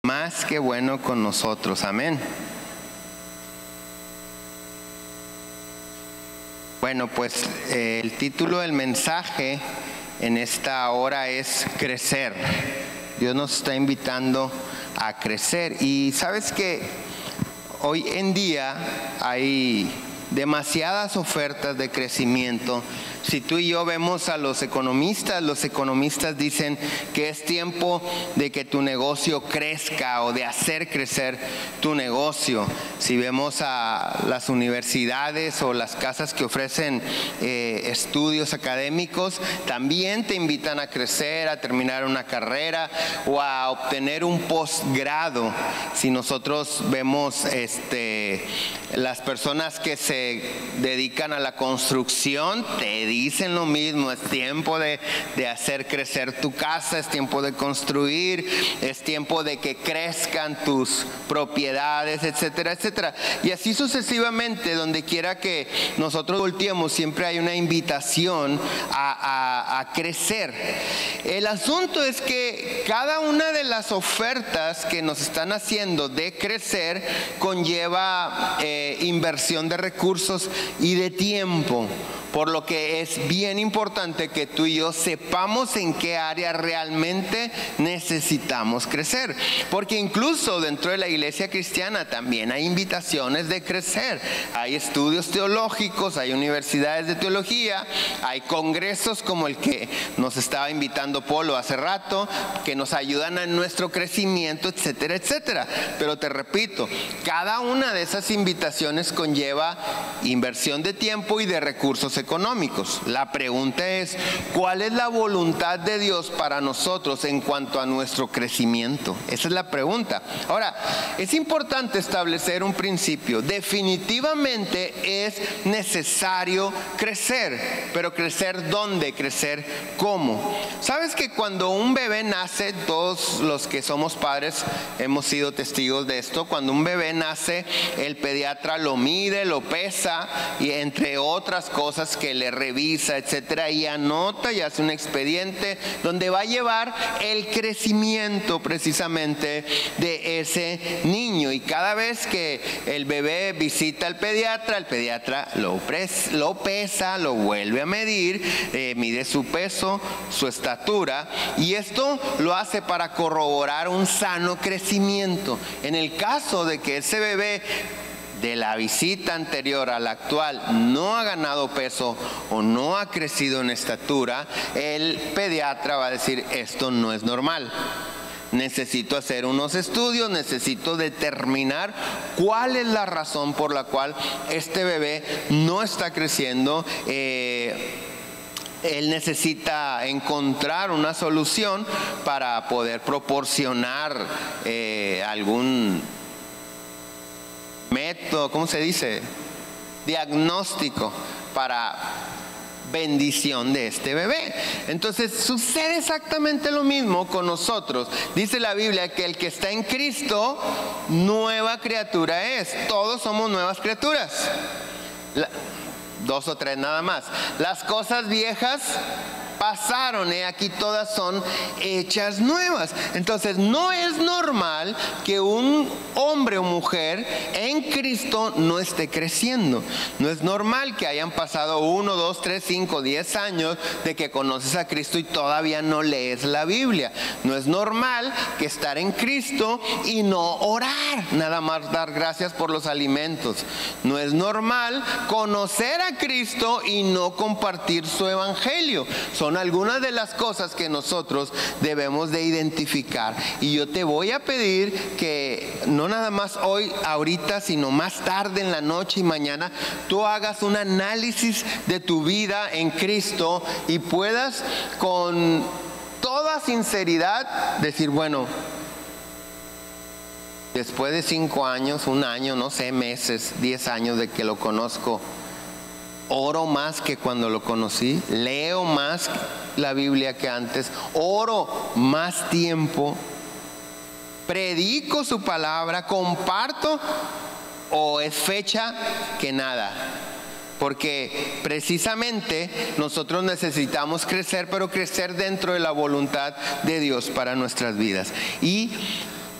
más que bueno con nosotros. Amén. Bueno, pues el título del mensaje en esta hora es crecer. Dios nos está invitando a crecer. Y sabes que hoy en día hay demasiadas ofertas de crecimiento. Si tú y yo vemos a los economistas dicen que es tiempo de que tu negocio crezca o de hacer crecer tu negocio. Si vemos a las universidades o las casas que ofrecen estudios académicos, también te invitan a crecer, a terminar una carrera o a obtener un posgrado. Si nosotros vemos las personas que se dedican a la construcción, te dicen lo mismo: es tiempo de hacer crecer tu casa, es tiempo de construir, es tiempo de que crezcan tus propiedades, etcétera, etcétera. Y así sucesivamente, donde quiera que nosotros volteemos, siempre hay una invitación a crecer. El asunto es que cada una de las ofertas que nos están haciendo de crecer conlleva inversión de recursos y de tiempo. Por lo que es bien importante que tú y yo sepamos en qué área realmente necesitamos crecer. Porque incluso dentro de la iglesia cristiana también hay invitaciones de crecer. Hay estudios teológicos, hay universidades de teología, hay congresos como el que nos estaba invitando Polo hace rato, que nos ayudan en nuestro crecimiento, etcétera, etcétera. Pero te repito, cada una de esas invitaciones conlleva inversión de tiempo y de recursos económicos. La pregunta es: ¿cuál es la voluntad de Dios para nosotros en cuanto a nuestro crecimiento? Esa es la pregunta. Ahora, es importante establecer un principio. Definitivamente es necesario crecer, pero ¿crecer dónde? ¿Crecer cómo? ¿Sabes que cuando un bebé nace, todos los que somos padres hemos sido testigos de esto? Cuando un bebé nace, el pediatra lo mide, lo pesa y entre otras cosas que le revisa, etcétera, y anota y hace un expediente donde va a llevar el crecimiento precisamente de ese niño. Y cada vez que el bebé visita al pediatra, el pediatra lo pesa, lo vuelve a medir, mide su peso, su estatura, y esto lo hace para corroborar un sano crecimiento. En el caso de que ese bebé de la visita anterior a la actual no ha ganado peso o no ha crecido en estatura, el pediatra va a decir: esto no es normal. Necesito hacer unos estudios, necesito determinar cuál es la razón por la cual este bebé no está creciendo. Él necesita encontrar una solución para poder proporcionar algún método, ¿cómo se dice? Diagnóstico para bendición de este bebé. Entonces sucede exactamente lo mismo con nosotros. Dice la Biblia que el que está en Cristo, nueva criatura es. Todos somos nuevas criaturas. Dos o tres nada más. Las cosas viejas pasaron, aquí todas son hechas nuevas. Entonces no es normal que un hombre o mujer en Cristo no esté creciendo. No es normal que hayan pasado 1, 2, 3, 5, 10 años de que conoces a Cristo y todavía no lees la Biblia. No es normal que estar en Cristo y no orar, nada más dar gracias por los alimentos. No es normal conocer a Cristo y no compartir su evangelio. Son algunas de las cosas que nosotros debemos de identificar. Y yo te voy a pedir que no nada más hoy, ahorita, sino más tarde en la noche y mañana, tú hagas un análisis de tu vida en Cristo y puedas con toda sinceridad decir: bueno, después de 5 años, 1 año, no sé, meses, 10 años de que lo conozco, oro más que cuando lo conocí, leo más la Biblia que antes, oro más tiempo, predico su palabra, comparto, o es fecha que nada. Porque precisamente nosotros necesitamos crecer, pero crecer dentro de la voluntad de Dios para nuestras vidas. Y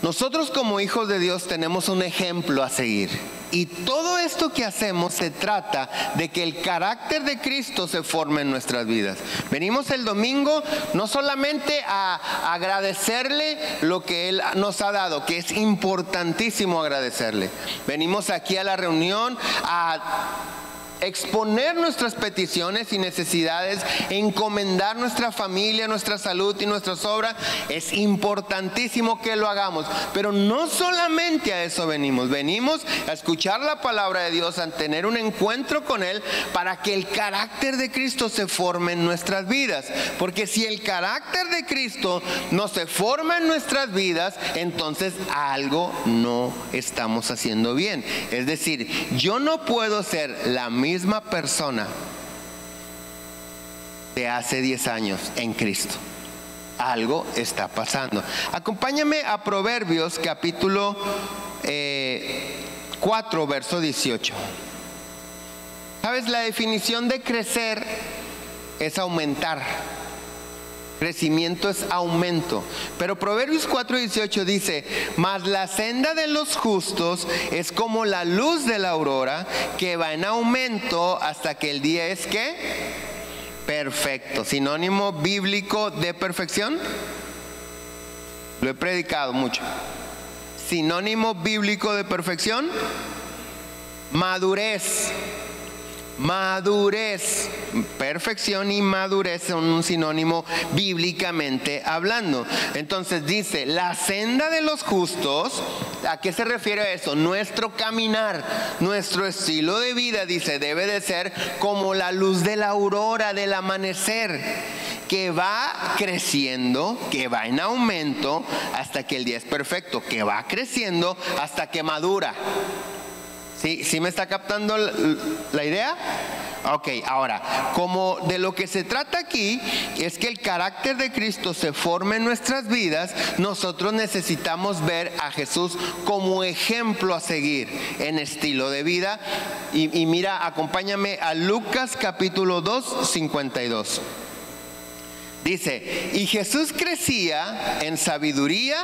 Nosotros como hijos de Dios tenemos un ejemplo a seguir. Y todo esto que hacemos se trata de que el carácter de Cristo se forme en nuestras vidas. Venimos el domingo no solamente a agradecerle lo que Él nos ha dado, que es importantísimo agradecerle. Venimos aquí a la reunión a exponer nuestras peticiones y necesidades, encomendar nuestra familia, nuestra salud y nuestras obras. Es importantísimo que lo hagamos, pero no solamente a eso venimos a escuchar la palabra de Dios, a tener un encuentro con Él para que el carácter de Cristo se forme en nuestras vidas. Porque si el carácter de Cristo no se forma en nuestras vidas, entonces algo no estamos haciendo bien. Es decir, yo no puedo ser la misma persona de hace 10 años en Cristo. Algo está pasando. Acompáñame a Proverbios capítulo 4, verso 18. ¿Sabes? La definición de crecer es aumentar. Crecimiento es aumento. Pero Proverbios 4:18 dice: mas la senda de los justos es como la luz de la aurora, que va en aumento hasta que el día es ¿qué? Perfecto. Sinónimo bíblico de perfección. Lo he predicado mucho. Sinónimo bíblico de perfección: madurez. Madurez. Perfección y madurez son un sinónimo bíblicamente hablando. Entonces dice, la senda de los justos. ¿A qué se refiere eso? Nuestro caminar, nuestro estilo de vida, dice, debe de ser como la luz de la aurora, del amanecer, que va creciendo, que va en aumento hasta que el día es perfecto, que va creciendo hasta que madura. ¿Sí me está captando la idea? Ok, ahora, como de lo que se trata aquí es que el carácter de Cristo se forme en nuestras vidas, nosotros necesitamos ver a Jesús como ejemplo a seguir en estilo de vida. Y mira, acompáñame a Lucas capítulo 2, 52. Dice, y Jesús crecía en sabiduría,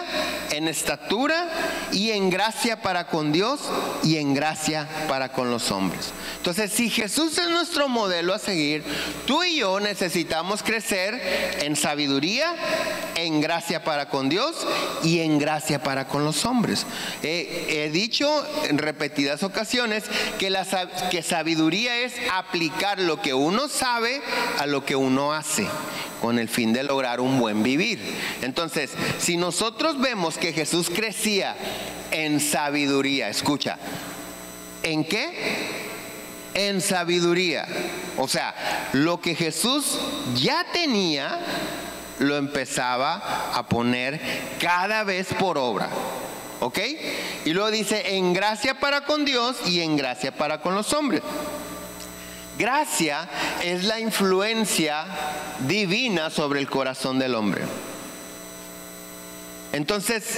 en estatura y en gracia para con Dios y en gracia para con los hombres. Entonces, si Jesús es nuestro modelo a seguir, tú y yo necesitamos crecer en sabiduría, en gracia para con Dios y en gracia para con los hombres. He dicho en repetidas ocasiones que sabiduría es aplicar lo que uno sabe a lo que uno hace, con el fin de lograr un buen vivir. Entonces, si nosotros vemos que Jesús crecía en sabiduría, escucha, ¿en qué? En sabiduría. O sea, lo que Jesús ya tenía, lo empezaba a poner cada vez por obra. ¿Ok? Y luego dice, en gracia para con Dios y en gracia para con los hombres. Gracia es la influencia divina sobre el corazón del hombre. Entonces,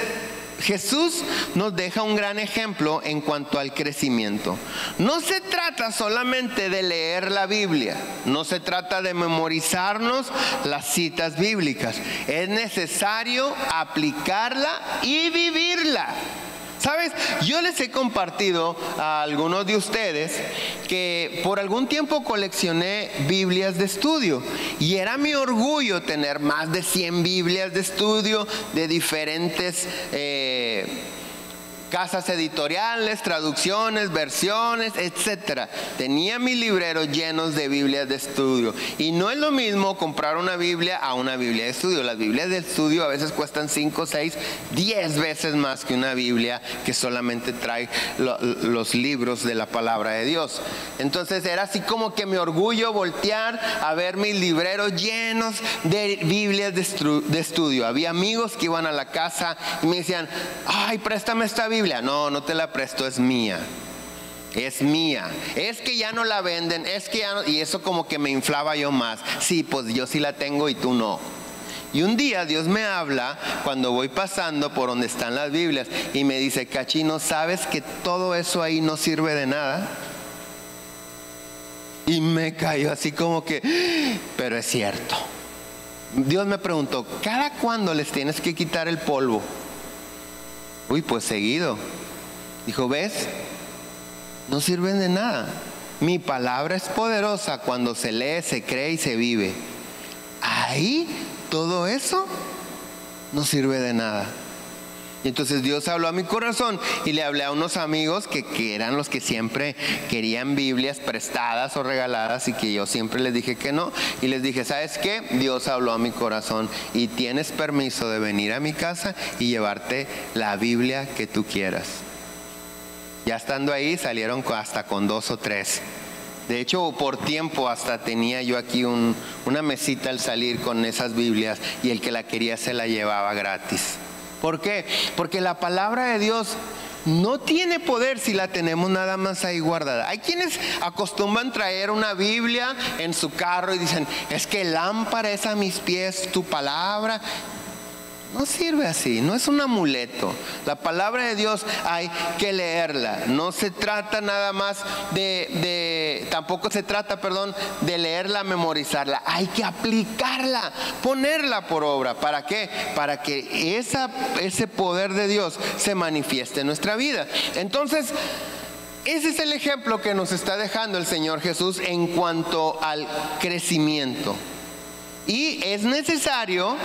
Jesús nos deja un gran ejemplo en cuanto al crecimiento. No se trata solamente de leer la Biblia, no se trata de memorizarnos las citas bíblicas. Es necesario aplicarla y vivirla. ¿Sabes? Yo les he compartido a algunos de ustedes que por algún tiempo coleccioné Biblias de estudio y era mi orgullo tener más de 100 Biblias de estudio de diferentes casas editoriales, traducciones, versiones, etcétera. Tenía mis libreros llenos de Biblias de estudio. Y no es lo mismo comprar una Biblia a una Biblia de estudio. Las Biblias de estudio a veces cuestan 5, 6, 10 veces más que una Biblia que solamente trae los libros de la palabra de Dios. Entonces era así como que mi orgullo voltear a ver mis libreros llenos de Biblias de estudio. Había amigos que iban a la casa y me decían, ay, préstame esta Biblia. No te la presto, es mía. Es mía. Es que ya no la venden, es que ya no. Y eso como que me inflaba yo más. Sí, pues yo sí la tengo y tú no. Y un día Dios me habla cuando voy pasando por donde están las Biblias y me dice, Cachino, ¿sabes que todo eso ahí no sirve de nada? Y me cayó así como que, pero es cierto. Dios me preguntó, ¿cada cuándo les tienes que quitar el polvo? Uy, pues seguido. Dijo, ¿ves? No sirven de nada. Mi palabra es poderosa cuando se lee, se cree y se vive. Ahí, todo eso no sirve de nada. Y entonces Dios habló a mi corazón y le hablé a unos amigos que eran los que siempre querían Biblias prestadas o regaladas, y que yo siempre les dije que no. Y les dije, ¿sabes qué? Dios habló a mi corazón y tienes permiso de venir a mi casa y llevarte la Biblia que tú quieras. Ya estando ahí salieron hasta con 2 o 3. De hecho, por tiempo hasta tenía yo aquí una mesita al salir con esas Biblias, y el que la quería se la llevaba gratis. ¿Por qué? Porque la palabra de Dios no tiene poder si la tenemos nada más ahí guardada. Hay quienes acostumbran traer una Biblia en su carro y dicen, es que lámpara es a mis pies tu palabra. No sirve así, no es un amuleto. La palabra de Dios hay que leerla. No se trata nada más tampoco se trata, de leerla, memorizarla. Hay que aplicarla, ponerla por obra. ¿Para qué? Para que ese poder de Dios se manifieste en nuestra vida. Entonces, ese es el ejemplo que nos está dejando el Señor Jesús en cuanto al crecimiento. Y es necesario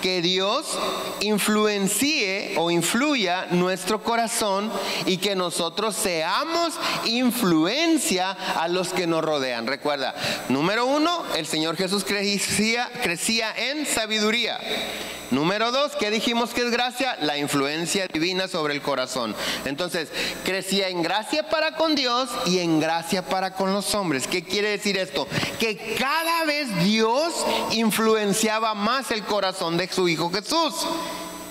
que Dios influencie o influya nuestro corazón, y que nosotros seamos influencia a los que nos rodean. Recuerda, número 1, el Señor Jesús crecía en sabiduría. Número 2, ¿qué dijimos que es gracia? La influencia divina sobre el corazón. Entonces, crecía en gracia para con Dios y en gracia para con los hombres. ¿Qué quiere decir esto? Que cada vez Dios influenciaba más el corazón de su Hijo Jesús.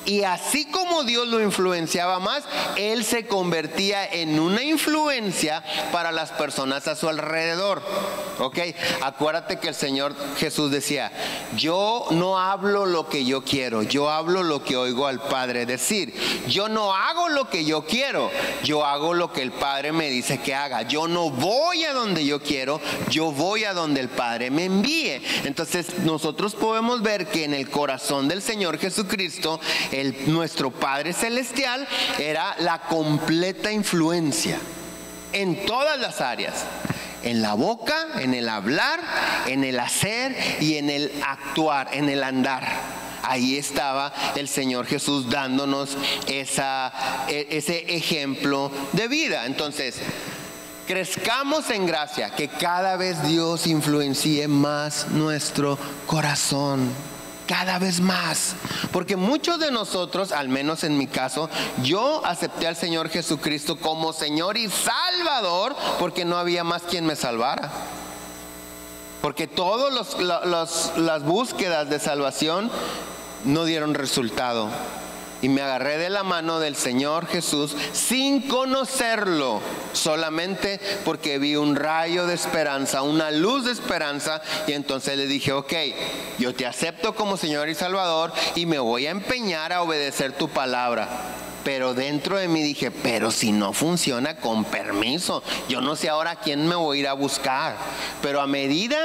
Y así como Dios lo influenciaba más, Él se convertía en una influencia para las personas a su alrededor. ¿Ok? Acuérdate que el Señor Jesús decía, yo no hablo lo que yo quiero, yo hablo lo que oigo al Padre decir. Yo no hago lo que yo quiero, yo hago lo que el Padre me dice que haga. Yo no voy a donde yo quiero, yo voy a donde el Padre me envíe. Entonces nosotros podemos ver que en el corazón del Señor Jesucristo, nuestro Padre Celestial era la completa influencia en todas las áreas. En la boca, en el hablar, en el hacer y en el actuar, en el andar. Ahí estaba el Señor Jesús dándonos ese ejemplo de vida. Entonces, crezcamos en gracia, que cada vez Dios influencie más nuestro corazón. Cada vez más, porque muchos de nosotros, al menos en mi caso, yo acepté al Señor Jesucristo como Señor y Salvador porque no había más quien me salvara. Porque todas las búsquedas de salvación no dieron resultado. Y me agarré de la mano del Señor Jesús sin conocerlo, solamente porque vi un rayo de esperanza, una luz de esperanza, y entonces le dije, ok, yo te acepto como Señor y Salvador y me voy a empeñar a obedecer tu palabra. Pero dentro de mí dije, pero si no funciona, con permiso, yo no sé ahora a quién me voy a ir a buscar. Pero a medida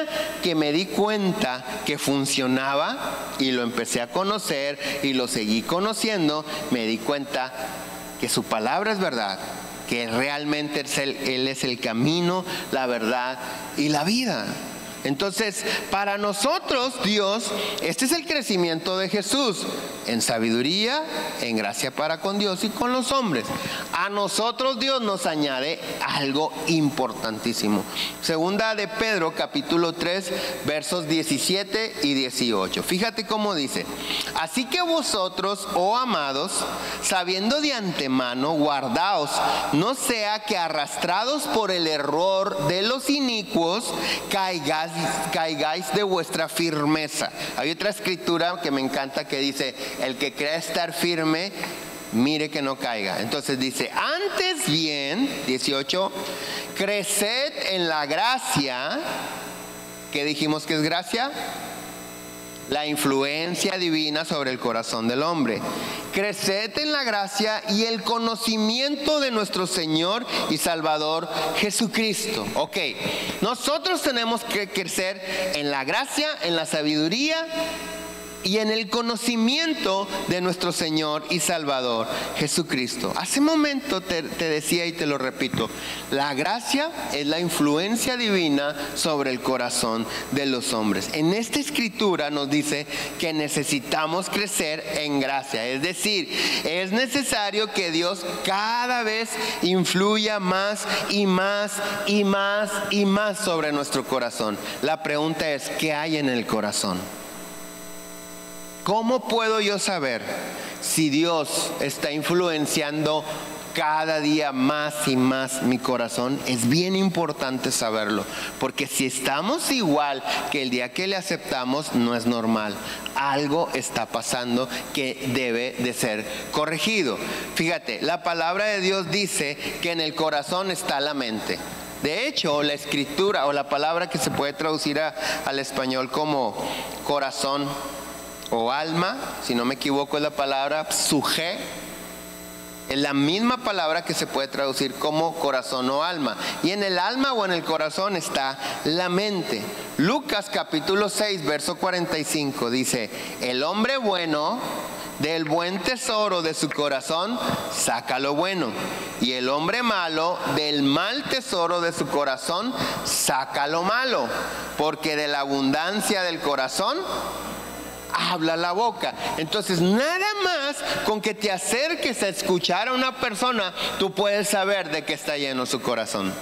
que me di cuenta que funcionaba y lo empecé a conocer y lo seguí conociendo, me di cuenta que su palabra es verdad, que realmente Él es el camino, la verdad y la vida. Entonces, para nosotros, Dios, este es el crecimiento de Jesús, en sabiduría, en gracia para con Dios y con los hombres. A nosotros Dios nos añade algo importantísimo. Segunda de Pedro, capítulo 3, versos 17 y 18. Fíjate cómo dice: así que vosotros, oh amados, sabiendo de antemano, guardaos, no sea que arrastrados por el error de los inicuos, caigáis de vuestra firmeza. Hay otra escritura que me encanta que dice: el que crea estar firme, mire que no caiga. Entonces dice: antes bien, 18, creced en la gracia. ¿Qué dijimos que es gracia? La influencia divina sobre el corazón del hombre. Creced en la gracia y el conocimiento de nuestro Señor y Salvador Jesucristo. Ok, nosotros tenemos que crecer en la gracia, en la sabiduría y en el conocimiento de nuestro Señor y Salvador Jesucristo. Hace momento te decía y te lo repito, la gracia es la influencia divina sobre el corazón de los hombres. En esta escritura nos dice que necesitamos crecer en gracia, es decir, es necesario que Dios cada vez influya más y más y más y más sobre nuestro corazón. La pregunta es, ¿qué hay en el corazón? ¿Cómo puedo yo saber si Dios está influenciando cada día más y más mi corazón? Es bien importante saberlo, porque si estamos igual que el día que le aceptamos, no es normal. Algo está pasando que debe de ser corregido. Fíjate, la palabra de Dios dice que en el corazón está la mente. De hecho, la escritura o la palabra que se puede traducir al español como corazón o alma, si no me equivoco es la palabra psuje, es la misma palabra que se puede traducir como corazón o alma, y en el alma o en el corazón está la mente. Lucas capítulo 6 verso 45 dice: el hombre bueno del buen tesoro de su corazón saca lo bueno, y el hombre malo del mal tesoro de su corazón saca lo malo, porque de la abundancia del corazón habla la boca. Entonces, nada más con que te acerques a escuchar a una persona, tú puedes saber de qué está lleno su corazón.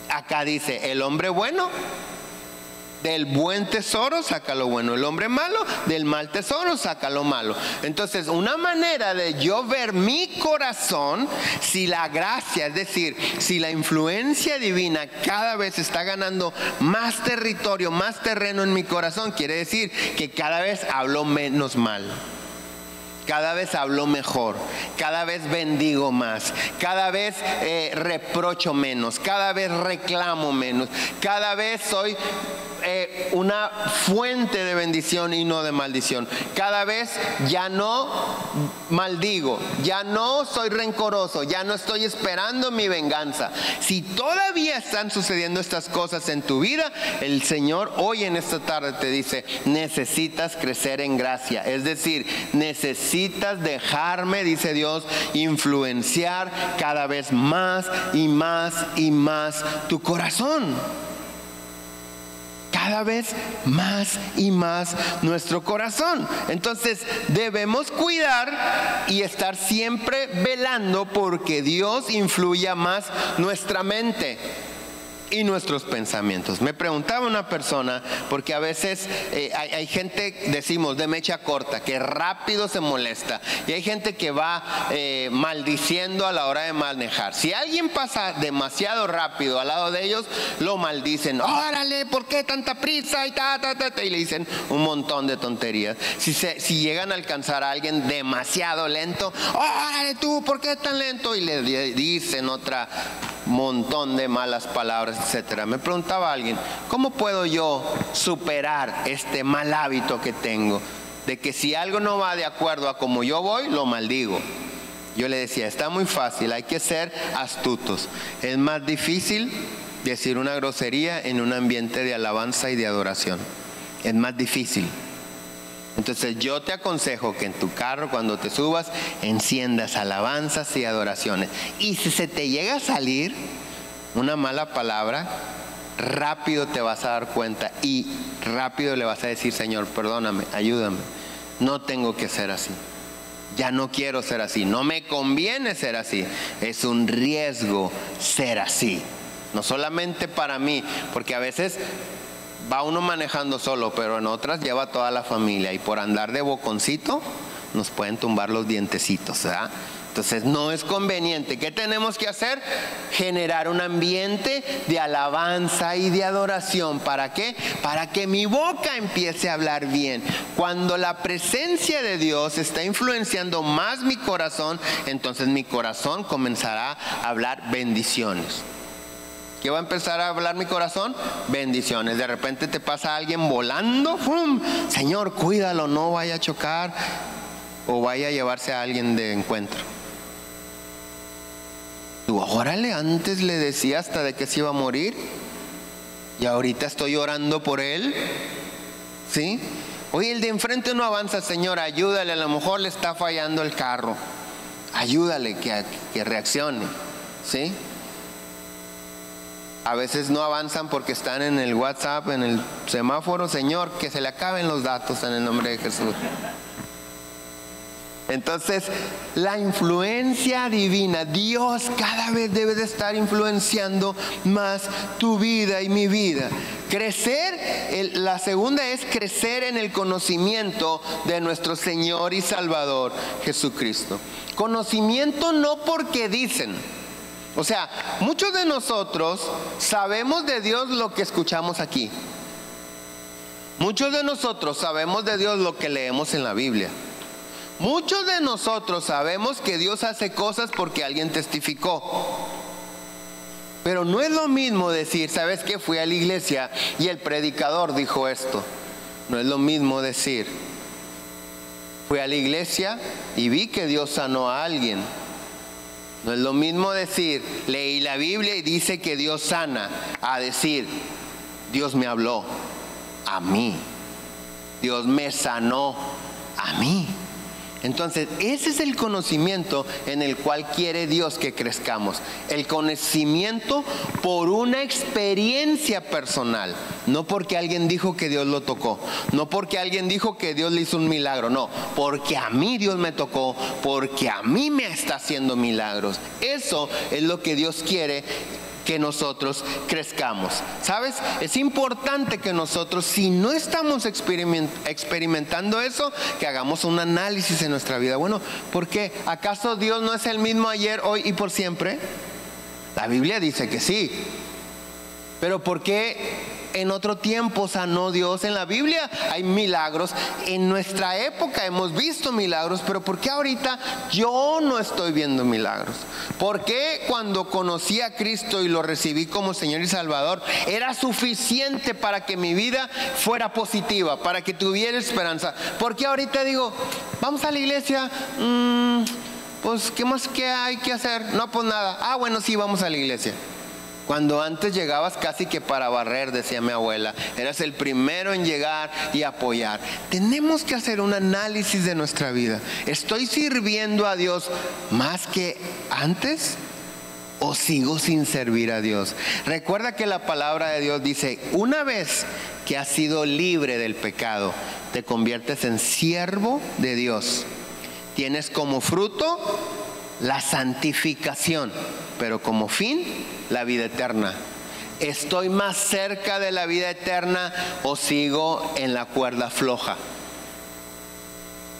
Acá dice, el hombre bueno del buen tesoro saca lo bueno, el hombre malo del mal tesoro saca lo malo. Entonces, una manera de yo ver mi corazón, si la gracia, es decir, si la influencia divina cada vez está ganando más territorio, más terreno en mi corazón, quiere decir que cada vez hablo menos mal. Cada vez hablo mejor, cada vez bendigo más, cada vez reprocho menos, cada vez reclamo menos, cada vez soy una fuente de bendición y no de maldición. Cada vez ya no maldigo, ya no soy rencoroso, ya no estoy esperando mi venganza. Si todavía están sucediendo estas cosas en tu vida, el Señor hoy en esta tarde te dice, necesitas crecer en gracia, es decir, necesitas dejarme, dice Dios, influenciar cada vez más y más y más tu corazón. Cada vez más y más nuestro corazón. Entonces debemos cuidar y estar siempre velando porque Dios influya más nuestra mente y nuestros pensamientos. Me preguntaba una persona, porque a veces hay gente, decimos, de mecha corta, que rápido se molesta, y hay gente que va maldiciendo a la hora de manejar. Si alguien pasa demasiado rápido al lado de ellos, lo maldicen. Órale, ¿por qué tanta prisa? Y le dicen un montón de tonterías. Si llegan a alcanzar a alguien demasiado lento, órale tú, ¿por qué tan lento? Y le dicen otra montón de malas palabras, etcétera. Me preguntaba alguien, ¿cómo puedo yo superar este mal hábito que tengo? De que si algo no va de acuerdo a como yo voy, lo maldigo. Yo le decía, está muy fácil, hay que ser astutos. Es más difícil decir una grosería en un ambiente de alabanza y de adoración. Es más difícil. Entonces yo te aconsejo que en tu carro, cuando te subas, enciendas alabanzas y adoraciones. Y si se te llega a salir una mala palabra, rápido te vas a dar cuenta y rápido le vas a decir, Señor, perdóname, ayúdame. No tengo que ser así. Ya no quiero ser así. No me conviene ser así. Es un riesgo ser así. No solamente para mí, porque a veces va uno manejando solo, pero en otras lleva toda la familia, y por andar de boconcito nos pueden tumbar los dientecitos, ¿verdad? Entonces no es conveniente. ¿Qué tenemos que hacer? Generar un ambiente de alabanza y de adoración. ¿Para qué? Para que mi boca empiece a hablar bien. Cuando la presencia de Dios está influenciando más mi corazón, entonces mi corazón comenzará a hablar bendiciones. ¿Qué va a empezar a hablar mi corazón? Bendiciones. De repente te pasa alguien volando, ¡fum! Señor, cuídalo, no vaya a chocar o vaya a llevarse a alguien de encuentro. Tú, órale, antes le decía hasta de que se iba a morir y ahorita estoy orando por él, ¿sí? Oye, el de enfrente no avanza, Señor, ayúdale, a lo mejor le está fallando el carro. Ayúdale que reaccione, ¿sí? A veces no avanzan porque están en el WhatsApp, en el semáforo. Señor, que se le acaben los datos en el nombre de Jesús. Entonces, la influencia divina, Dios cada vez debe de estar influenciando más tu vida y mi vida. Crecer, la segunda es crecer en el conocimiento de nuestro Señor y Salvador Jesucristo. Conocimiento no porque dicen. O sea, muchos de nosotros sabemos de Dios lo que escuchamos aquí. Muchos de nosotros sabemos de Dios lo que leemos en la Biblia. Muchos de nosotros sabemos que Dios hace cosas porque alguien testificó. Pero no es lo mismo decir, ¿sabes qué? Fui a la iglesia y el predicador dijo esto. No es lo mismo decir, fui a la iglesia y vi que Dios sanó a alguien. No es lo mismo decir, leí la Biblia y dice que Dios sana, a decir, Dios me habló a mí. Dios me sanó a mí. Entonces, ese es el conocimiento en el cual quiere Dios que crezcamos. El conocimiento por una experiencia personal. No porque alguien dijo que Dios lo tocó. No porque alguien dijo que Dios le hizo un milagro. No, porque a mí Dios me tocó. Porque a mí me está haciendo milagros. Eso es lo que Dios quiere que nosotros crezcamos. ¿Sabes? Es importante que nosotros, si no estamos experimentando eso, que hagamos un análisis en nuestra vida. Bueno, ¿por qué? ¿Acaso Dios no es el mismo ayer, hoy y por siempre? La Biblia dice que sí. Pero ¿por qué en otro tiempo sanó Dios? En la Biblia hay milagros. En nuestra época hemos visto milagros, pero ¿por qué ahorita yo no estoy viendo milagros? ¿Por qué cuando conocí a Cristo y lo recibí como Señor y Salvador era suficiente para que mi vida fuera positiva, para que tuviera esperanza? ¿Por qué ahorita digo, vamos a la iglesia? Pues ¿qué más que hay que hacer? No, pues nada. Bueno, sí, vamos a la iglesia. Cuando antes llegabas casi que para barrer, decía mi abuela, eras el primero en llegar y apoyar. Tenemos que hacer un análisis de nuestra vida. ¿Estoy sirviendo a Dios más que antes o sigo sin servir a Dios? Recuerda que la palabra de Dios dice, una vez que has sido libre del pecado, te conviertes en siervo de Dios. Tienes como fruto la santificación, pero como fin la vida eterna. ¿Estoy más cerca de la vida eterna o sigo en la cuerda floja?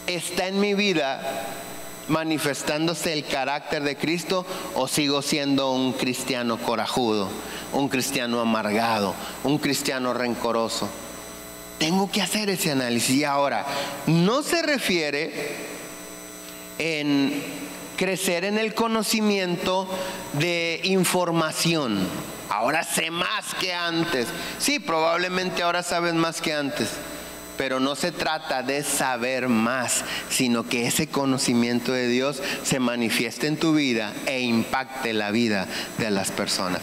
¿Está en mi vida manifestándose el carácter de Cristo o sigo siendo un cristiano corajudo, un cristiano amargado, un cristiano rencoroso? Tengo que hacer ese análisis. Y ahora, no se refiere en crecer en el conocimiento de información. Ahora sé más que antes. Sí, probablemente ahora sabes más que antes, pero no se trata de saber más, sino que ese conocimiento de Dios se manifieste en tu vida e impacte la vida de las personas.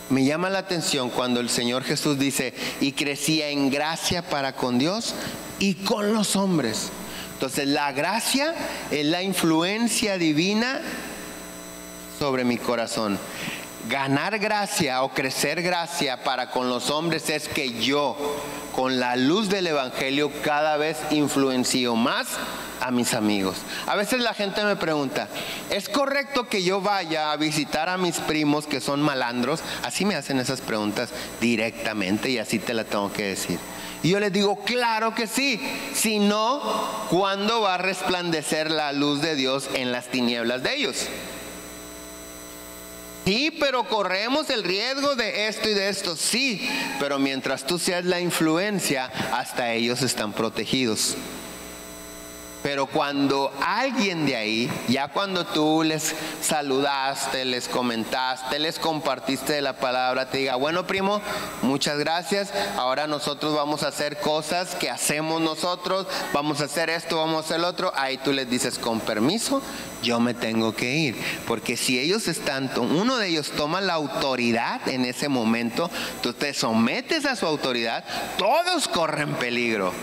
Me llama la atención cuando el Señor Jesús dice, y crecía en gracia para con Dios y con los hombres. Entonces la gracia es la influencia divina sobre mi corazón. Ganar gracia o crecer gracia para con los hombres es que yo, con la luz del Evangelio, cada vez influencio más a mis amigos. A veces la gente me pregunta, ¿es correcto que yo vaya a visitar a mis primos que son malandros? Así me hacen esas preguntas directamente y así te la tengo que decir. Y yo les digo, claro que sí. Si no, ¿cuándo va a resplandecer la luz de Dios en las tinieblas de ellos? Sí, pero corremos el riesgo de esto y de esto. Sí, pero mientras tú seas la influencia, hasta ellos están protegidos. Pero cuando alguien de ahí, ya cuando tú les saludaste, les comentaste, les compartiste de la palabra, te diga, bueno primo, muchas gracias, ahora nosotros vamos a hacer cosas que hacemos nosotros, vamos a hacer esto, vamos a hacer lo otro, ahí tú les dices, con permiso, yo me tengo que ir. Porque si ellos uno de ellos toma la autoridad en ese momento, tú te sometes a su autoridad, todos corren peligro.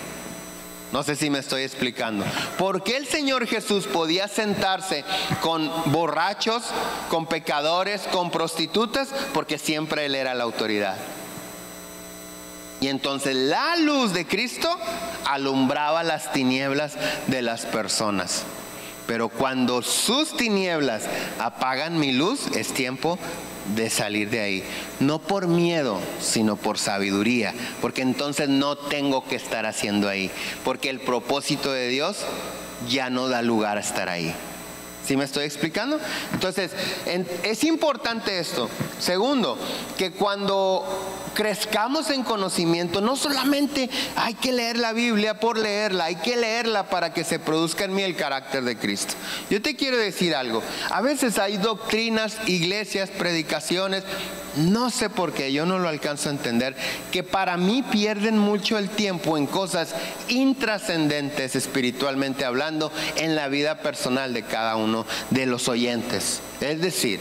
No sé si me estoy explicando. ¿Por qué el Señor Jesús podía sentarse con borrachos, con pecadores, con prostitutas? Porque siempre Él era la autoridad. Y entonces la luz de Cristo alumbraba las tinieblas de las personas. Pero cuando sus tinieblas apagan mi luz, es tiempo de salir de ahí. No por miedo, sino por sabiduría. Porque entonces no tengo que estar haciendo ahí. Porque el propósito de Dios ya no da lugar a estar ahí. ¿Sí me estoy explicando? Entonces, es importante esto. Segundo, que cuando crezcamos en conocimiento, no solamente hay que leer la Biblia por leerla, hay que leerla para que se produzca en mí el carácter de Cristo. Yo te quiero decir algo. A veces hay doctrinas, iglesias, predicaciones, no sé por qué, yo no lo alcanzo a entender, que para mí pierden mucho el tiempo en cosas intrascendentes, espiritualmente hablando, en la vida personal de cada uno de los oyentes. Es decir,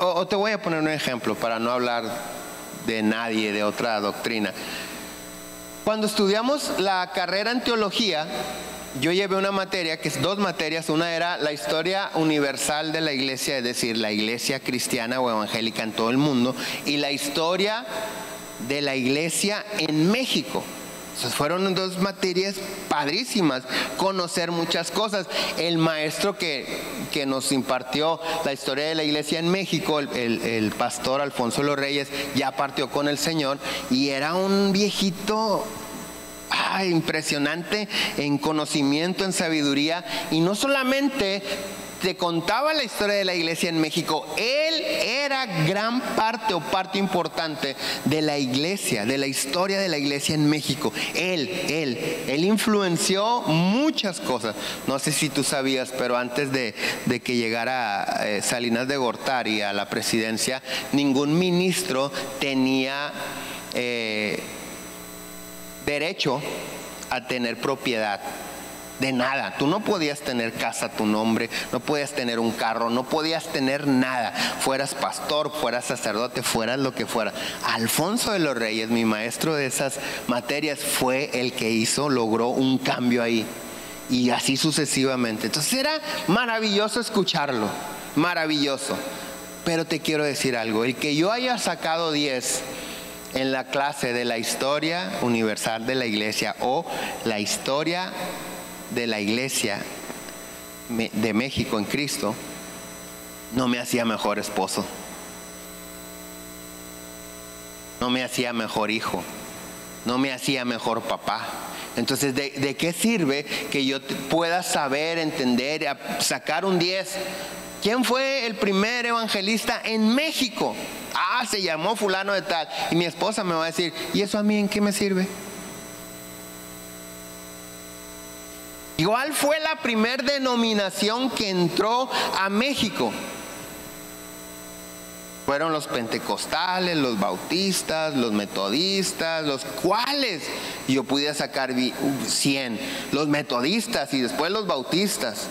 o te voy a poner un ejemplo para no hablar de nadie, de otra doctrina. Cuando estudiamos la carrera en teología, yo llevé una materia, que es dos materias. Una era la historia universal de la iglesia, es decir, la iglesia cristiana o evangélica en todo el mundo, y la historia de la iglesia en México. Entonces fueron dos materias padrísimas, conocer muchas cosas. El maestro que nos impartió la historia de la iglesia en México, el pastor Alfonso Los Reyes, ya partió con el Señor, y era un viejito impresionante en conocimiento, en sabiduría, y no solamente te contaba la historia de la iglesia en México, él era gran parte o parte importante de la iglesia, de la historia de la iglesia en México. Él influenció muchas cosas. No sé si tú sabías, pero antes de que llegara Salinas de Gortari a la presidencia, ningún ministro tenía derecho a tener propiedad de nada. Tú no podías tener casa a tu nombre, no podías tener un carro, no podías tener nada. Fueras pastor, fueras sacerdote, fueras lo que fuera. Alfonso de los Reyes, mi maestro de esas materias, fue el que logró un cambio ahí. Y así sucesivamente. Entonces era maravilloso escucharlo, maravilloso. Pero te quiero decir algo, el que yo haya sacado 10 en la clase de la historia universal de la iglesia o la historia de la iglesia de México en Cristo, no me hacía mejor esposo, no me hacía mejor hijo, no me hacía mejor papá. Entonces, ¿de qué sirve que yo pueda saber, entender, sacar un 10? ¿Quién fue el primer evangelista en México? Se llamó fulano de tal. Y mi esposa me va a decir, ¿y eso a mí en qué me sirve? Igual fue la primer denominación que entró a México. Fueron los pentecostales, los bautistas, los metodistas, los cuales yo pude sacar 100. Los metodistas y después los bautistas.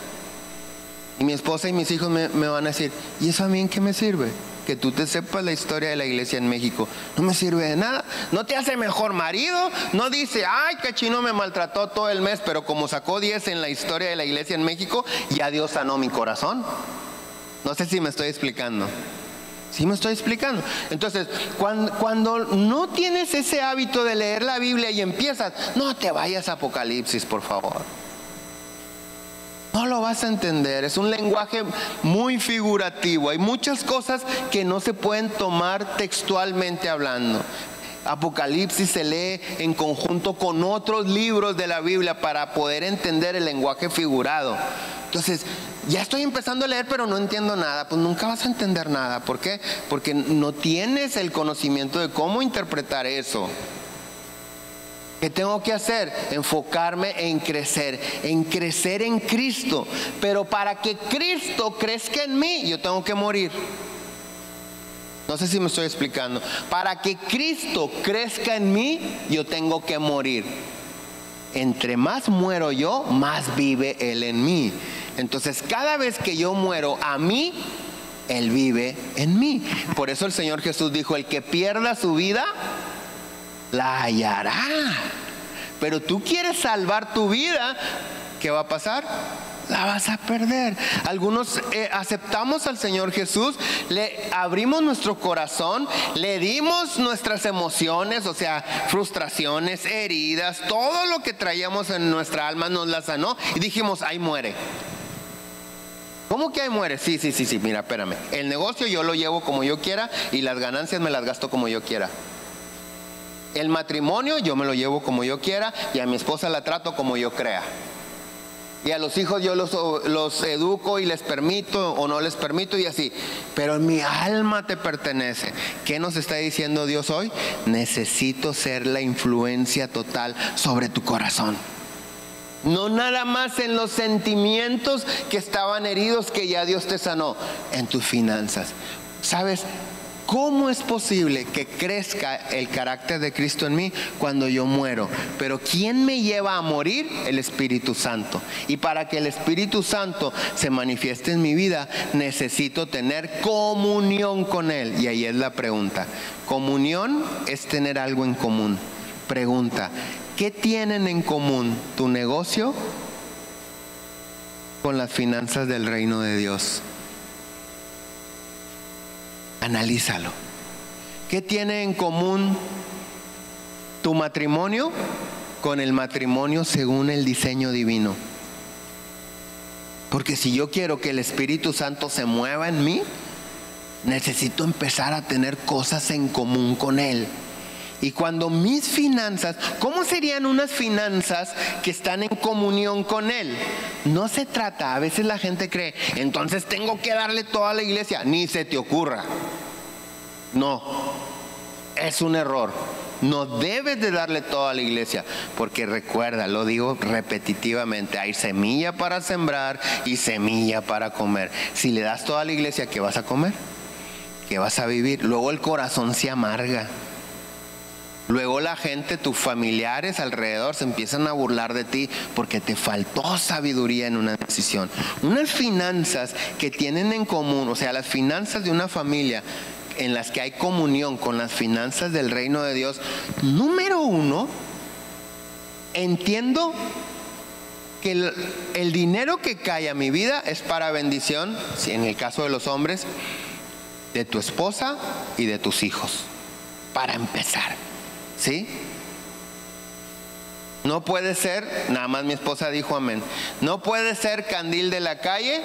Y mi esposa y mis hijos me van a decir, ¿y eso a mí en qué me sirve? Que tú te sepas la historia de la iglesia en México. No me sirve de nada. No te hace mejor marido. No dice, qué chino me maltrató todo el mes, pero como sacó 10 en la historia de la iglesia en México, ya Dios sanó mi corazón. No sé si me estoy explicando. ¿Sí me estoy explicando? Entonces, cuando no tienes ese hábito de leer la Biblia y empiezas, no te vayas a Apocalipsis, por favor. No lo vas a entender, es un lenguaje muy figurativo. Hay muchas cosas que no se pueden tomar textualmente hablando. Apocalipsis se lee en conjunto con otros libros de la Biblia para poder entender el lenguaje figurado. Entonces, ya estoy empezando a leer, pero no entiendo nada. Pues nunca vas a entender nada. ¿Por qué? Porque no tienes el conocimiento de cómo interpretar eso. ¿Qué tengo que hacer? Enfocarme en crecer en Cristo. Pero para que Cristo crezca en mí, yo tengo que morir. No sé si me estoy explicando. Para que Cristo crezca en mí, yo tengo que morir. Entre más muero yo, más vive Él en mí. Entonces, cada vez que yo muero a mí, Él vive en mí. Por eso el Señor Jesús dijo, el que pierda su vida, la hallará. Pero tú quieres salvar tu vida, ¿qué va a pasar? La vas a perder. Algunos aceptamos al Señor Jesús, le abrimos nuestro corazón, le dimos nuestras emociones, o sea, frustraciones, heridas, todo lo que traíamos en nuestra alma nos la sanó y dijimos, ahí muere. ¿Cómo que ahí muere? Sí, mira, espérame. El negocio yo lo llevo como yo quiera y las ganancias me las gasto como yo quiera. El matrimonio yo me lo llevo como yo quiera y a mi esposa la trato como yo crea. Y a los hijos yo los educo y les permito o no les permito y así. Pero mi alma te pertenece. ¿Qué nos está diciendo Dios hoy? Necesito ser la influencia total sobre tu corazón. No nada más en los sentimientos que estaban heridos que ya Dios te sanó. En tus finanzas. ¿Sabes? ¿Cómo es posible que crezca el carácter de Cristo en mí cuando yo muero? Pero ¿quién me lleva a morir? El Espíritu Santo. Y para que el Espíritu Santo se manifieste en mi vida, necesito tener comunión con Él. Y ahí es la pregunta. Comunión es tener algo en común. Pregunta, ¿qué tienen en común tu negocio con las finanzas del reino de Dios? Analízalo. ¿Qué tiene en común tu matrimonio con el matrimonio según el diseño divino? Porque si yo quiero que el Espíritu Santo se mueva en mí, necesito empezar a tener cosas en común con Él. Y cuando mis finanzas, ¿cómo serían unas finanzas que están en comunión con Él? No se trata, a veces la gente cree, entonces tengo que darle todo a la iglesia. Ni se te ocurra. No, es un error. No debes de darle todo a la iglesia, porque recuerda, lo digo repetitivamente, hay semilla para sembrar y semilla para comer. Si le das todo a la iglesia, ¿qué vas a comer? ¿Qué vas a vivir? Luego el corazón se amarga. Luego la gente, tus familiares alrededor se empiezan a burlar de ti porque te faltó sabiduría en una decisión. Unas finanzas que tienen en común, o sea, las finanzas de una familia en las que hay comunión con las finanzas del reino de Dios. Número uno, entiendo que el dinero que cae a mi vida es para bendición, si en el caso de los hombres, de tu esposa y de tus hijos, para empezar. ¿Sí? No puede ser, nada más mi esposa dijo amén, no puede ser candil de la calle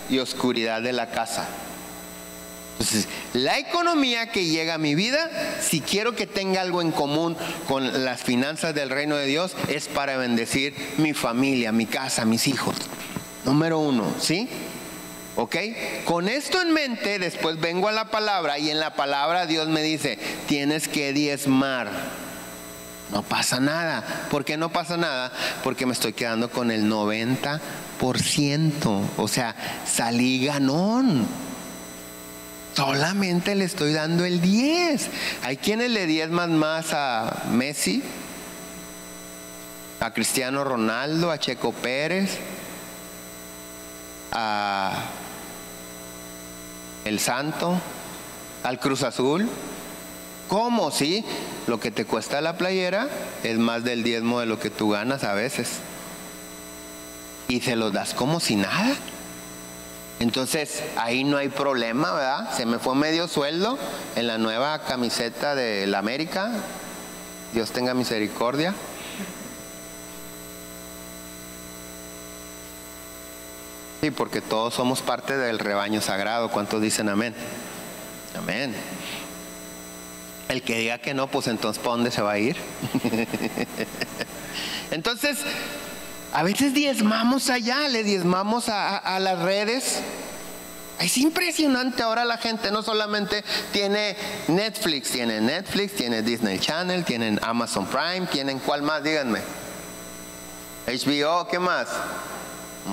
y oscuridad de la casa. Entonces, la economía que llega a mi vida, si quiero que tenga algo en común con las finanzas del reino de Dios, es para bendecir mi familia, mi casa, mis hijos. Número uno, ¿sí? ¿Ok? Con esto en mente, después vengo a la palabra y en la palabra Dios me dice, tienes que diezmar. No pasa nada. ¿Por qué no pasa nada? Porque me estoy quedando con el 90%. O sea, salí ganón. Solamente le estoy dando el 10%. Hay quienes le diezman más a Messi, a Cristiano Ronaldo, a Checo Pérez, a el Santo, al Cruz Azul. ¿Cómo? Sí, lo que te cuesta la playera es más del diezmo de lo que tú ganas a veces. Y se los das como si nada. Entonces ahí no hay problema, ¿verdad? Se me fue medio sueldo en la nueva camiseta del América. Dios tenga misericordia. Sí, porque todos somos parte del rebaño sagrado. ¿Cuántos dicen amén? Amén. El que diga que no, pues entonces ¿para dónde se va a ir? Entonces, a veces diezmamos allá, le diezmamos a las redes. Es impresionante, ahora la gente no solamente tiene Netflix, tiene Disney Channel, tienen Amazon Prime, tienen ¿cuál más? Díganme. HBO, ¿qué más?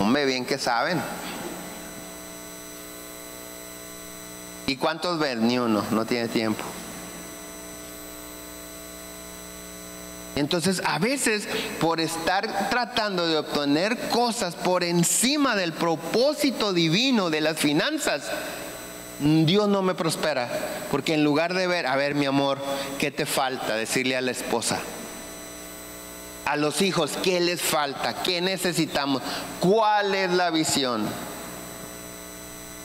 Hombre, bien que saben. ¿Y cuántos ven? Ni uno, no tiene tiempo. Entonces, a veces, por estar tratando de obtener cosas por encima del propósito divino de las finanzas, Dios no me prospera. Porque en lugar de ver, a ver, mi amor, ¿qué te falta? Decirle a la esposa. A los hijos, ¿qué les falta? ¿Qué necesitamos? ¿Cuál es la visión?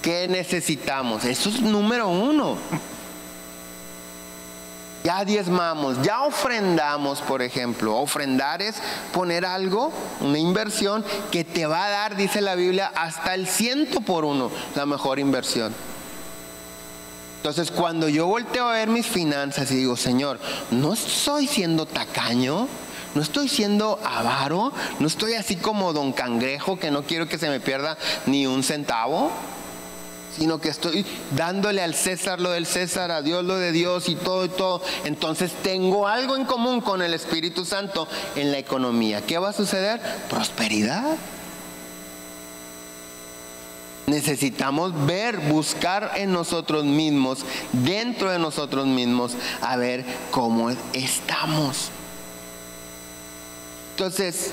¿Qué necesitamos? Eso es número uno. Ya diezmamos, ya ofrendamos, por ejemplo. Ofrendar es poner algo, una inversión que te va a dar, dice la Biblia, hasta el 100 por 1, la mejor inversión. Entonces, cuando yo volteo a ver mis finanzas y digo, Señor, no estoy siendo tacaño, no estoy siendo avaro, no estoy así como Don Cangrejo, que no quiero que se me pierda ni un centavo, sino que estoy dándole al César lo del César, a Dios lo de Dios y todo y todo. Entonces tengo algo en común con el Espíritu Santo en la economía. ¿Qué va a suceder? Prosperidad. Necesitamos ver, buscar en nosotros mismos, dentro de nosotros mismos, a ver cómo estamos. Entonces,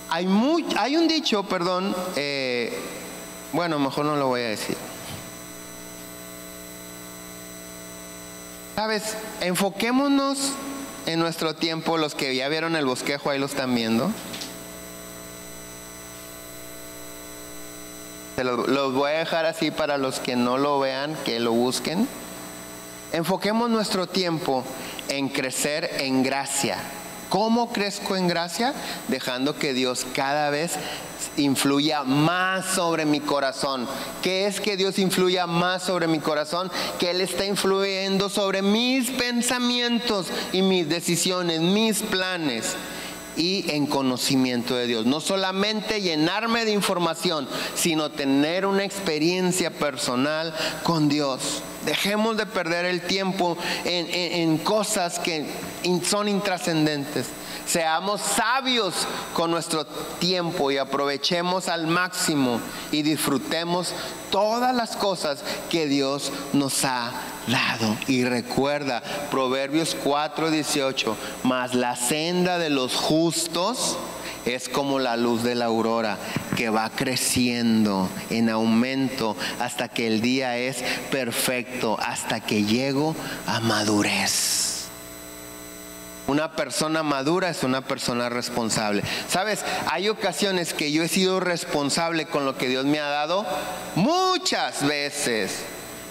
hay un dicho, bueno, mejor no lo voy a decir. ¿Sabes? Enfoquémonos en nuestro tiempo. Los que ya vieron el bosquejo, ahí lo están viendo. Los voy a dejar así para los que no lo vean, que lo busquen. Enfoquemos nuestro tiempo en crecer en gracia. ¿Cómo crezco en gracia? Dejando que Dios cada vez influya más sobre mi corazón. ¿Qué es que Dios influya más sobre mi corazón? Que Él está influyendo sobre mis pensamientos y mis decisiones, mis planes. Y en conocimiento de Dios. No solamente llenarme de información, sino tener una experiencia personal con Dios. Dejemos de perder el tiempo en cosas que son intrascendentes. Seamos sabios con nuestro tiempo y aprovechemos al máximo y disfrutemos todas las cosas que Dios nos ha dado. Y recuerda, Proverbios 4:18, mas la senda de los justos es como la luz de la aurora, que va creciendo en aumento hasta que el día es perfecto, hasta que llego a madurez. Una persona madura es una persona responsable. ¿Sabes? Hay ocasiones que yo he sido responsable con lo que Dios me ha dado muchas veces.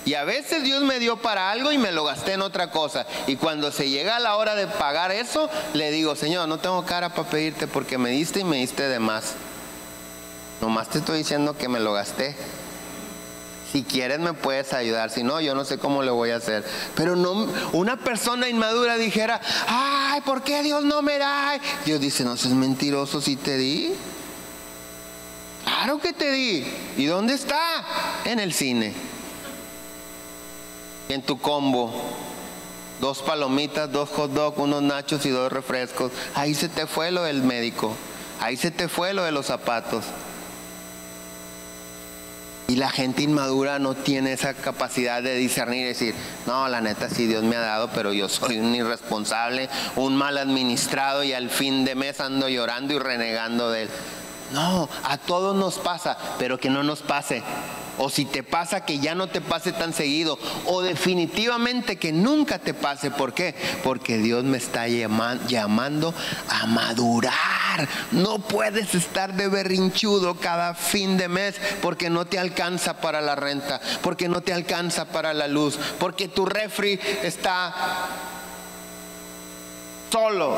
Y a veces Dios me dio para algo y me lo gasté en otra cosa. Y cuando se llega la hora de pagar eso, le digo, Señor, no tengo cara para pedirte porque me diste y me diste de más. Nomás te estoy diciendo que me lo gasté. Si quieres me puedes ayudar, si no, yo no sé cómo le voy a hacer. Pero no, una persona inmadura dijera, ay, ¿por qué Dios no me da? Dios dice, no seas mentiroso, si te di. Claro que te di. ¿Y dónde está? En el cine. En tu combo, 2 palomitas, 2 hot dogs, unos nachos y 2 refrescos. Ahí se te fue lo del médico. Ahí se te fue lo de los zapatos. Y la gente inmadura no tiene esa capacidad de discernir y decir, no, la neta sí Dios me ha dado, pero yo soy un irresponsable, un mal administrado y al fin de mes ando llorando y renegando de Él. No, a todos nos pasa, pero que no nos pase. O si te pasa, que ya no te pase tan seguido. O definitivamente que nunca te pase. ¿Por qué? Porque Dios me está llamando a madurar. No puedes estar de berrinchudo cada fin de mes porque no te alcanza para la renta, porque no te alcanza para la luz, porque tu refri está solo.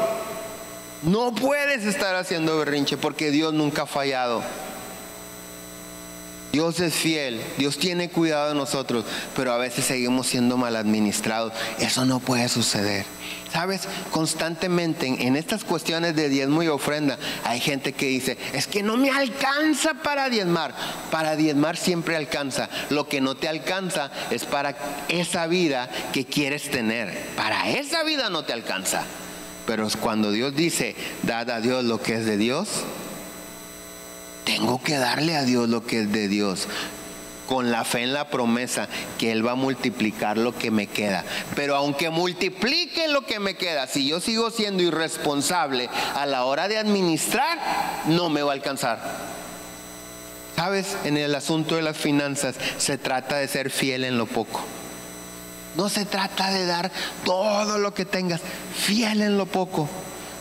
No puedes estar haciendo berrinche porque Dios nunca ha fallado. Dios es fiel, Dios tiene cuidado de nosotros, pero a veces seguimos siendo mal administrados. Eso no puede suceder. ¿Sabes? Constantemente en estas cuestiones de diezmo y ofrenda hay gente que dice, es que no me alcanza para diezmar. Para diezmar siempre alcanza. Lo que no te alcanza es para esa vida que quieres tener. Para esa vida no te alcanza. Pero cuando Dios dice, dad a Dios lo que es de Dios, tengo que darle a Dios lo que es de Dios, con la fe en la promesa que Él va a multiplicar lo que me queda. Pero aunque multiplique lo que me queda, si yo sigo siendo irresponsable a la hora de administrar, no me va a alcanzar. ¿Sabes? En el asunto de las finanzas se trata de ser fiel en lo poco. No se trata de dar todo lo que tengas, fiel en lo poco.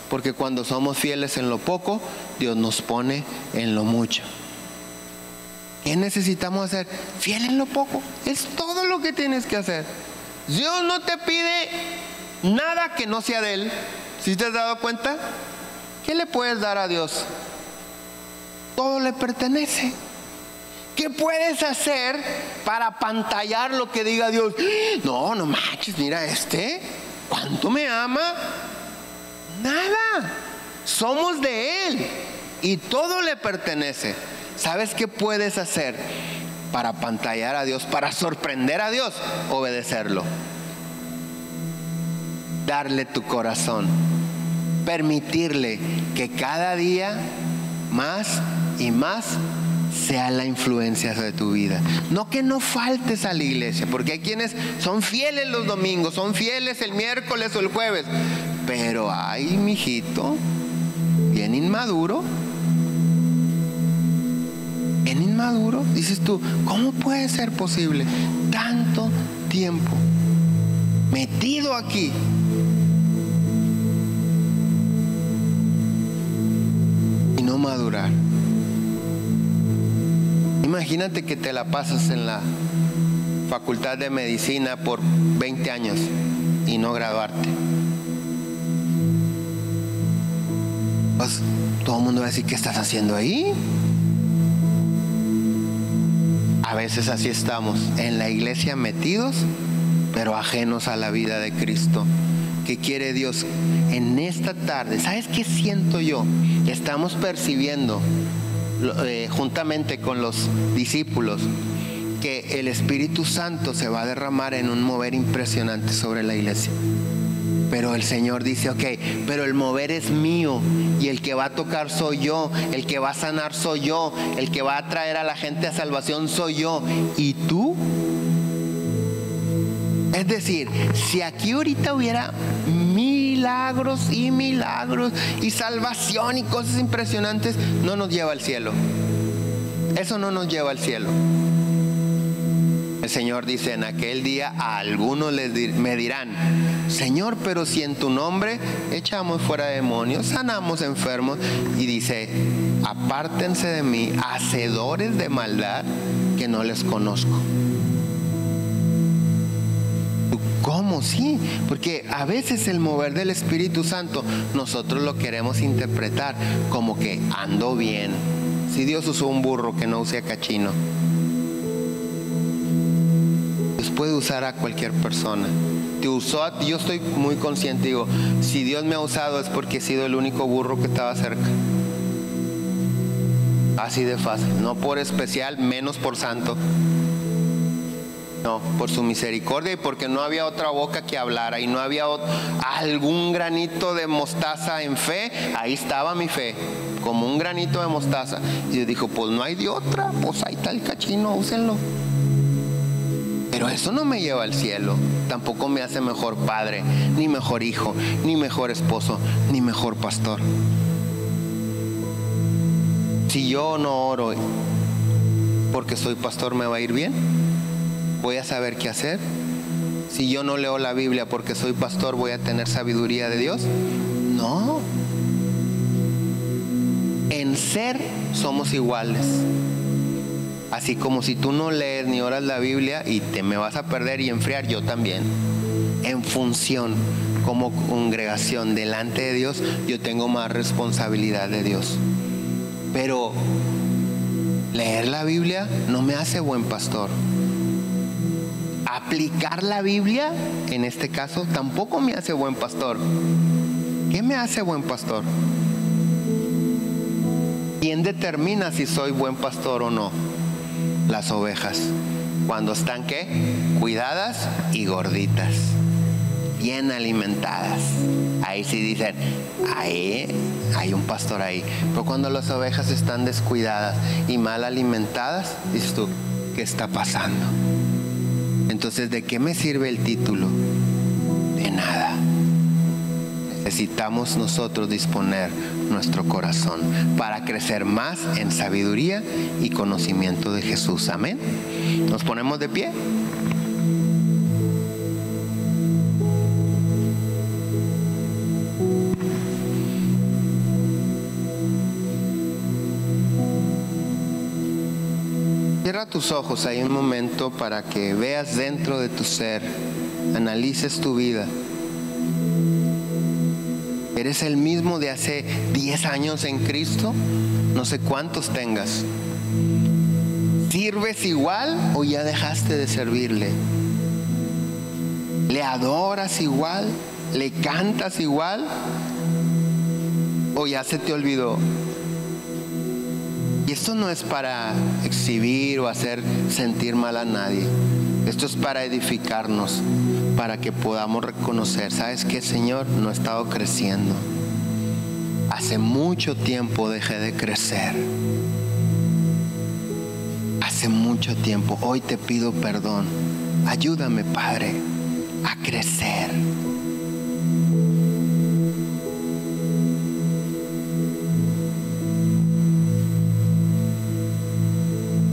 Porque cuando somos fieles en lo poco, Dios nos pone en lo mucho. ¿Qué necesitamos hacer? Fiel en lo poco. Es todo lo que tienes que hacer. Dios no te pide nada que no sea de Él. ¿Sí te has dado cuenta? ¿Qué le puedes dar a Dios? Todo le pertenece. ¿Qué puedes hacer para apantallar lo que diga Dios? No manches, mira ¿cuánto me ama? Nada. Somos de Él y todo le pertenece. ¿Sabes qué puedes hacer para apantallar a Dios, para sorprender a Dios? Obedecerlo. Darle tu corazón. Permitirle que cada día más y más sea la influencia de tu vida. No que no faltes a la iglesia, porque hay quienes son fieles los domingos, son fieles el miércoles o el jueves, pero ay, mijito, bien inmaduro. Bien inmaduro. Dices tú, ¿cómo puede ser posible tanto tiempo metido aquí? Y no madurar. Imagínate que te la pasas en la facultad de medicina por 20 años y no graduarte. Pues todo el mundo va a decir, ¿qué estás haciendo ahí? A veces así estamos, en la iglesia metidos, pero ajenos a la vida de Cristo. ¿Qué quiere Dios en esta tarde? ¿Sabes qué siento yo? Estamos percibiendo juntamente con los discípulos que el Espíritu Santo se va a derramar en un mover impresionante sobre la iglesia. Pero el Señor dice, ok, pero el mover es mío, y el que va a tocar soy yo, el que va a sanar soy yo, el que va a traer a la gente a salvación soy yo. ¿Y tú? Es decir, si aquí ahorita hubiera milagros y salvación y cosas impresionantes, no nos lleva al cielo. Eso no nos lleva al cielo. El Señor dice, en aquel día a algunos me dirán, Señor, pero si en tu nombre echamos fuera demonios, sanamos enfermos. Y dice, apártense de mí, hacedores de maldad, que no les conozco. ¿Cómo? Sí, porque a veces el mover del Espíritu Santo nosotros lo queremos interpretar como que ando bien. Si Dios usó un burro, que no use a cachino. Dios puede usar a cualquier persona. Te usó a ti. Yo estoy muy consciente, digo, si Dios me ha usado es porque he sido el único burro que estaba cerca. Así de fácil. No por especial, menos por santo. No, por su misericordia, y porque no había otra boca que hablara, y no había algún granito de mostaza en fe. Ahí estaba mi fe, como un granito de mostaza. Y Dios dijo, pues no hay de otra, pues ahí está el cachino, úsenlo. Pero eso no me lleva al cielo. Tampoco me hace mejor padre, ni mejor hijo, ni mejor esposo, ni mejor pastor. Si yo no oro porque soy pastor, ¿me va a ir bien? ¿Voy a saber qué hacer? Si yo no leo la Biblia porque soy pastor, ¿voy a tener sabiduría de Dios? No. En ser somos iguales. Así como si tú no lees ni oras la Biblia y me vas a perder y enfriar, yo también. En función, como congregación delante de Dios, yo tengo más responsabilidad de Dios. Pero leer la Biblia no me hace buen pastor. Aplicar la Biblia, en este caso, tampoco me hace buen pastor. ¿Qué me hace buen pastor? ¿Quién determina si soy buen pastor o no? Las ovejas. Cuando están, ¿qué? Cuidadas y gorditas, bien alimentadas. Ahí sí dicen, ahí hay un pastor ahí. Pero cuando las ovejas están descuidadas y mal alimentadas, dices tú, ¿qué está pasando? Entonces, ¿de qué me sirve el título? De nada. Necesitamos nosotros disponer nuestro corazón para crecer más en sabiduría y conocimiento de Jesús. Amén. Nos ponemos de pie. Cierra tus ojos ahí un momento para que veas dentro de tu ser, analices tu vida. ¿Eres el mismo de hace 10 años en Cristo? No sé cuántos tengas. ¿Sirves igual o ya dejaste de servirle? ¿Le adoras igual? ¿Le cantas igual? ¿O ya se te olvidó? Y esto no es para exhibir o hacer sentir mal a nadie. Esto es para edificarnos, para que podamos reconocer, ¿sabes qué, Señor? No he estado creciendo. Hace mucho tiempo dejé de crecer. Hace mucho tiempo. Hoy te pido perdón. Ayúdame, Padre, a crecer.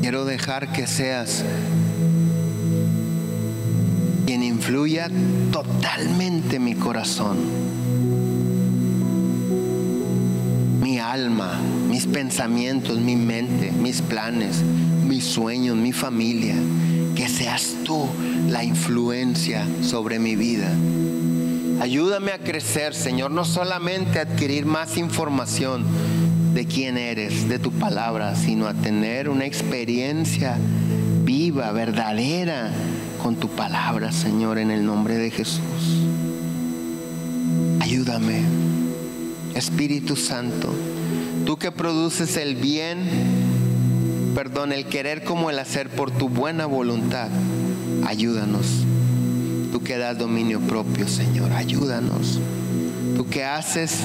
Quiero dejar que seas quien influya totalmente mi corazón, mi alma, mis pensamientos, mi mente, mis planes, mis sueños, mi familia. Que seas tú la influencia sobre mi vida. Ayúdame a crecer, Señor, no solamente a adquirir más información de quién eres, de tu palabra, sino a tener una experiencia viva, verdadera con tu palabra, Señor, en el nombre de Jesús. Ayúdame, Espíritu Santo, tú que produces el bien, el querer como el hacer por tu buena voluntad. Ayúdanos. Tú que das dominio propio, Señor, ayúdanos. Tú que haces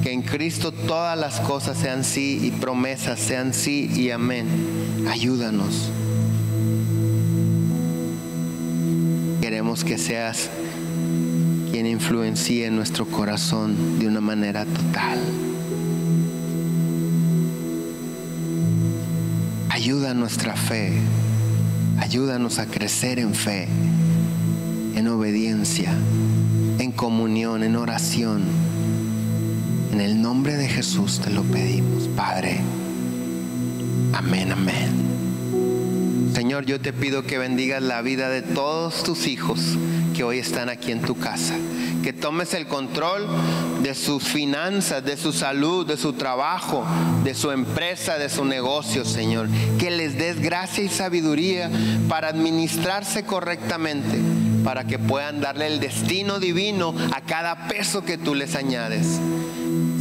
que en Cristo todas las cosas sean sí y promesas sean sí y amén. Ayúdanos. Queremos que seas quien influencie nuestro corazón de una manera total. Ayuda nuestra fe. Ayúdanos a crecer en fe, en obediencia, en comunión, en oración. En el nombre de Jesús te lo pedimos, Padre. Amén, amén. Señor, yo te pido que bendigas la vida de todos tus hijos que hoy están aquí en tu casa. Que tomes el control de sus finanzas, de su salud, de su trabajo, de su empresa, de su negocio, Señor. Que les des gracia y sabiduría para administrarse correctamente, para que puedan darle el destino divino a cada peso que tú les añades.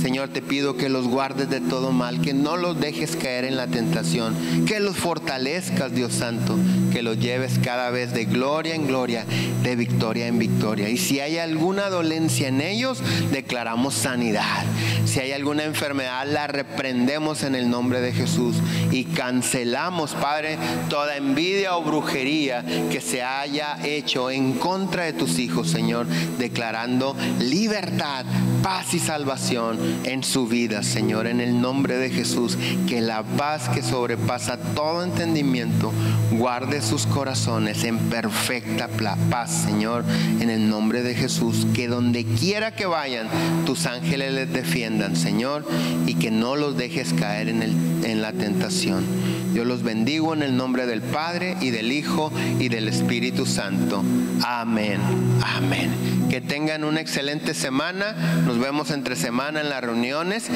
Señor, te pido que los guardes de todo mal, que no los dejes caer en la tentación, que los fortalezcas, Dios Santo, que los lleves cada vez de gloria en gloria, de victoria en victoria. Y si hay alguna dolencia en ellos, declaramos sanidad. Si hay alguna enfermedad, la reprendemos en el nombre de Jesús y cancelamos, Padre, toda envidia o brujería que se haya hecho en contra de tus hijos, Señor, declarando libertad, paz y salvación en su vida, Señor, en el nombre de Jesús. Que la paz que sobrepasa todo entendimiento guarde sus corazones en perfecta paz, Señor, en el nombre de Jesús. Que donde quiera que vayan, tus ángeles les defiendan, Señor, y que no los dejes caer en la tentación. Yo los bendigo en el nombre del Padre y del Hijo y del Espíritu Santo. Amén. Amén. Que tengan una excelente semana. Nos vemos entre semana en las reuniones.